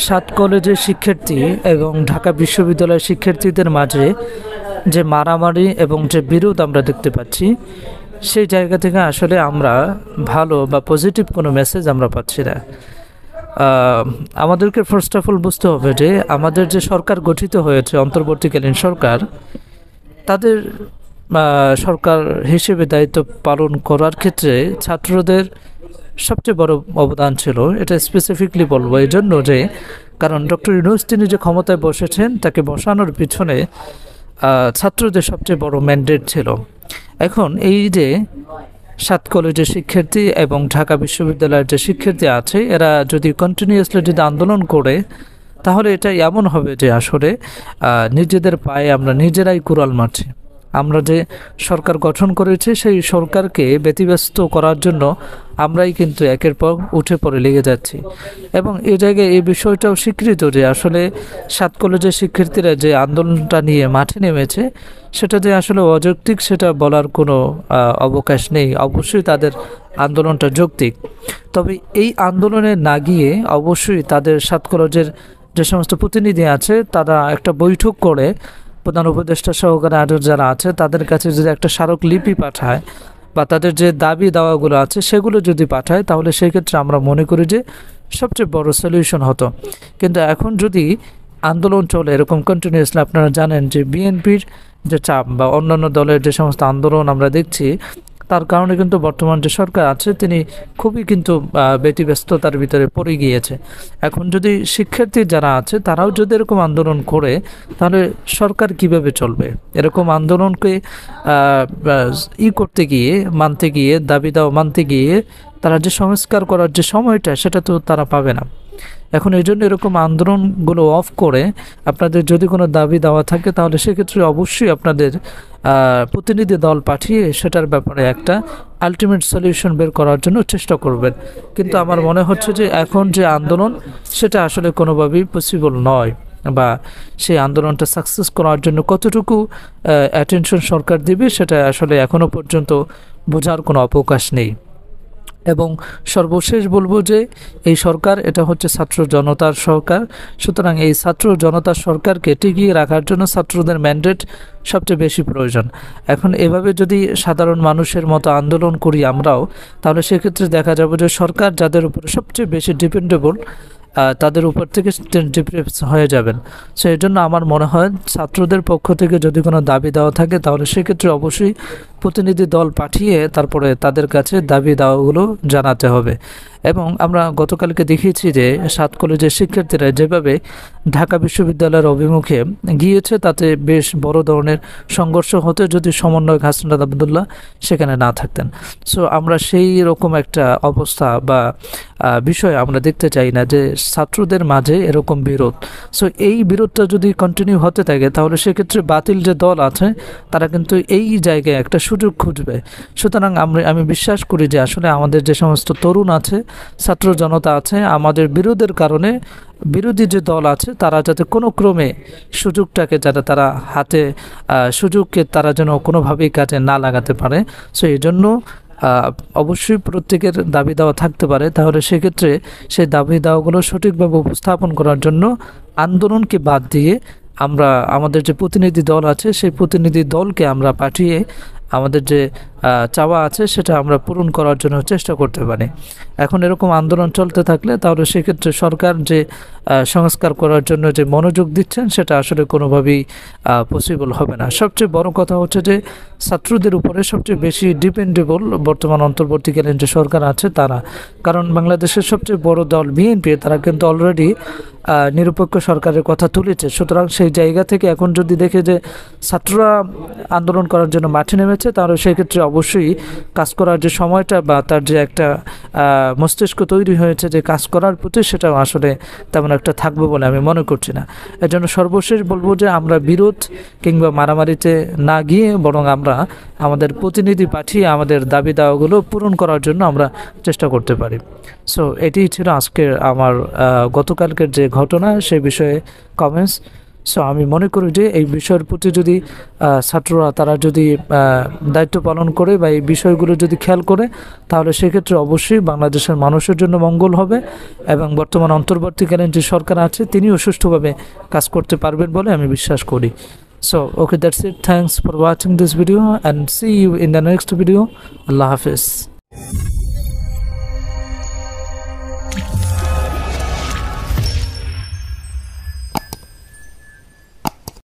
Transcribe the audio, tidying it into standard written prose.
সাত কলেজের শিক্ষার্থী এবং ঢাকা বিশ্ববিদ্যালয়ের শিক্ষার্থীদের মাঝে যে মারামারি এবং যে বিরোধ আমরা দেখতে পাচ্ছি, সেই জায়গা থেকে আসলে আমরা ভালো বা পজিটিভ কোনো মেসেজ আমরা পাচ্ছি না। আমাদেরকে ফার্স্ট অফ অল বুঝতে হবে যে আমাদের যে সরকার গঠিত হয়েছে, অন্তর্বর্তীকালীন সরকার, তাদের সরকার হিসেবে দায়িত্ব পালন করার ক্ষেত্রে ছাত্রদের সবচেয়ে বড় অবদান ছিল। এটা স্পেসিফিকলি বলবো এই জন্য যে কারণ ডক্টর ইউনূস তিনি যে ক্ষমতায় বসেছেন, তাকে বসানোর পিছনে ছাত্রদের সবচেয়ে বড় ম্যান্ডেট ছিল। এখন এই যে সাত কলেজের শিক্ষার্থী এবং ঢাকা বিশ্ববিদ্যালয়ের যে শিক্ষার্থী আছে, এরা যদি কন্টিনিউয়াসলি যদি আন্দোলন করে, তাহলে এটা এমন হবে যে আসলে নিজেদের পায়ে আমরা নিজেরাই কুড়াল মারছি। আমরা যে সরকার গঠন করেছি, সেই সরকারকে ব্যতিব্যস্ত করার জন্য আমরাই কিন্তু একের পর উঠে পড়ে লেগে যাচ্ছি। এবং এই জায়গায় এই বিষয়টাও স্বীকৃত যে আসলে সাত কলেজের শিক্ষার্থীরা যে আন্দোলনটা নিয়ে মাঠে নেমেছে, সেটা যে আসলে অযৌক্তিক সেটা বলার কোনো অবকাশ নেই। অবশ্যই তাদের আন্দোলনটা যৌক্তিক, তবে এই আন্দোলনে না গিয়ে অবশ্যই তাদের সাত কলেজের যে সমস্ত প্রতিনিধি আছে, তারা একটা বৈঠক করে প্রধান উপদেষ্টা সহকারে আরও যারা আছে তাদের কাছে যদি একটা স্মারকলিপি পাঠায় বা তাদের যে দাবি দাওয়াগুলো আছে সেগুলো যদি পাঠায়, তাহলে সেক্ষেত্রে আমরা মনে করি যে সবচেয়ে বড় সলিউশন হতো। কিন্তু এখন যদি আন্দোলন চলে এরকম কন্টিনিউয়াসলি, আপনারা জানেন যে বিএনপির যে চাপ বা অন্যান্য দলের যে সমস্ত আন্দোলন আমরা দেখছি, তার কারণে কিন্তু বর্তমান যে সরকার আছে তিনি খুবই কিন্তু ব্যতিব্যস্ততার ভিতরে পড়ে গিয়েছে। এখন যদি শিক্ষার্থী যারা আছে তারাও যদি এরকম আন্দোলন করে, তাহলে সরকার কিভাবে চলবে? এরকম আন্দোলনকে করতে গিয়ে, মানতে গিয়ে, দাবি দাওয়া মানতে গিয়ে তারা যে সংস্কার করার যে সময়টা, সেটা তো তারা পাবে না। এখন এই জন্য এরকম আন্দোলনগুলো অফ করে আপনাদের যদি কোনো দাবি দেওয়া থাকে, তাহলে সেক্ষেত্রে অবশ্যই আপনাদের প্রতিনিধি দল পাঠিয়ে সেটার ব্যাপারে একটা আলটিমেট সলিউশন বের করার জন্য চেষ্টা করবেন। কিন্তু আমার মনে হচ্ছে যে এখন যে আন্দোলন, সেটা আসলে কোনোভাবেই পসিবল নয়, বা সেই আন্দোলনটা সাকসেস করার জন্য কতটুকু অ্যাটেনশন সরকার দিবে, সেটা আসলে এখনও পর্যন্ত বোঝার কোনো অবকাশ নেই। এবং সর্বশেষ বলবো যে এই সরকার, এটা হচ্ছে ছাত্র জনতার সরকার। সুতরাং এই ছাত্র জনতার সরকারকে টিকিয়ে রাখার জন্য ছাত্রদের ম্যান্ডেট সবচেয়ে বেশি প্রয়োজন। এখন এভাবে যদি সাধারণ মানুষের মতো আন্দোলন করি আমরাও, তাহলে সেক্ষেত্রে দেখা যাবে যে সরকার যাদের উপরে সবচেয়ে বেশি ডিপেন্ডেবল, তাদের উপর থেকে ডিপ্রেস হয়ে যাবেন। সো এই জন্য আমার মনে হয় ছাত্রদের পক্ষ থেকে যদি কোনো দাবি দেওয়া থাকে, তাহলে সেক্ষেত্রে অবশ্যই প্রতিনিধি দল পাঠিয়ে তারপরে তাদের কাছে দাবি দাওয়াগুলো জানাতে হবে। এবং আমরা গতকালকে দেখিয়েছি যে সাত কলেজের শিক্ষার্থীরা যেভাবে ঢাকা বিশ্ববিদ্যালয়ের অভিমুখে গিয়েছে, তাতে বেশ বড় ধরনের সংঘর্ষ হতে যদি সমন্বয়ক হাসনাত আবদুল্লাহ সেখানে না থাকতেন। সো আমরা সেই রকম একটা অবস্থা বা বিষয় আমরা দেখতে চাই না যে ছাত্রদের মাঝে এরকম বিরোধ। সো এই বিরোধটা যদি কন্টিনিউ হতে থাকে, তাহলে সেক্ষেত্রে বাতিল যে দল আছে তারা কিন্তু এই জায়গায় একটা সুযোগ খুঁজবে। সুতরাং আমি বিশ্বাস করি যে আসলে আমাদের যে সমস্ত তরুণ আছে, ছাত্র জনতা আছে, আমাদের বিরোধের কারণে বিরোধী যে দল আছে তারা যাতে কোনো ক্রমে সুযোগটাকে, যাতে তারা হাতে সুযোগকে তারা যেন কোনোভাবেই কাজে না লাগাতে পারে। সো এই জন্য অবশ্যই প্রত্যেকের দাবি দাওয়া থাকতে পারে, তাহলে সেক্ষেত্রে সেই দাবি দাওয়াগুলো সঠিকভাবে উপস্থাপন করার জন্য আন্দোলনকে বাদ দিয়ে আমরা আমাদের যে প্রতিনিধি দল আছে, সেই প্রতিনিধি দলকে আমরা পাঠিয়ে আমাদের যে চাওয়া আছে সেটা আমরা পূরণ করার জন্য চেষ্টা করতে পারি। এখন এরকম আন্দোলন চলতে থাকলে তাহলে সেক্ষেত্রে সরকার যে সংস্কার করার জন্য যে মনোযোগ দিচ্ছেন, সেটা আসলে কোনোভাবেই পসিবল হবে না। সবচেয়ে বড় কথা হচ্ছে যে ছাত্রদের উপরে সবচেয়ে বেশি ডিপেন্ডেবল বর্তমান অন্তর্বর্তীকালীন যে সরকার আছে তারা। কারণ বাংলাদেশের সবচেয়ে বড় দল বিএনপি, তারা কিন্তু অলরেডি নিরপেক্ষ সরকারের কথা তুলেছে। সুতরাং সেই জায়গা থেকে এখন যদি দেখে যে ছাত্ররা আন্দোলন করার জন্য মাঠে নেমেছে, তাহলে সেক্ষেত্রে অবশ্যই কাজ করার যে সময়টা বা তার যে একটা মস্তিষ্ক তৈরি হয়েছে যে কাজ করার প্রতি, সেটাও আসলে তেমন একটা থাকবে বলে আমি মনে করছি না। এর জন্য সর্বশেষ বলবো যে আমরা বিরোধ কিংবা মারামারিতে না গিয়ে বরং আমরা আমাদের প্রতিনিধি পাঠিয়ে আমাদের দাবি দাওয়াগুলো পূরণ করার জন্য আমরা চেষ্টা করতে পারি। সো এটি ছিল আজকের আমার গতকালকের যে ঘটনা, সেই বিষয়ে কমেন্টস। সো আমি মনে করি যে এই বিষয়ের প্রতি যদি ছাত্ররা তারা যদি দায়িত্ব পালন করে বা এই বিষয়গুলো যদি খেয়াল করে, তাহলে সেক্ষেত্রে অবশ্যই বাংলাদেশের মানুষের জন্য মঙ্গল হবে এবং বর্তমান অন্তর্বর্তীকালীন যে সরকার আছে তিনিও সুষ্ঠুভাবে কাজ করতে পারবেন বলে আমি বিশ্বাস করি। So okay, that's it, thanks for watching this video and see you in the next video. আল্লাহ হাফেজ।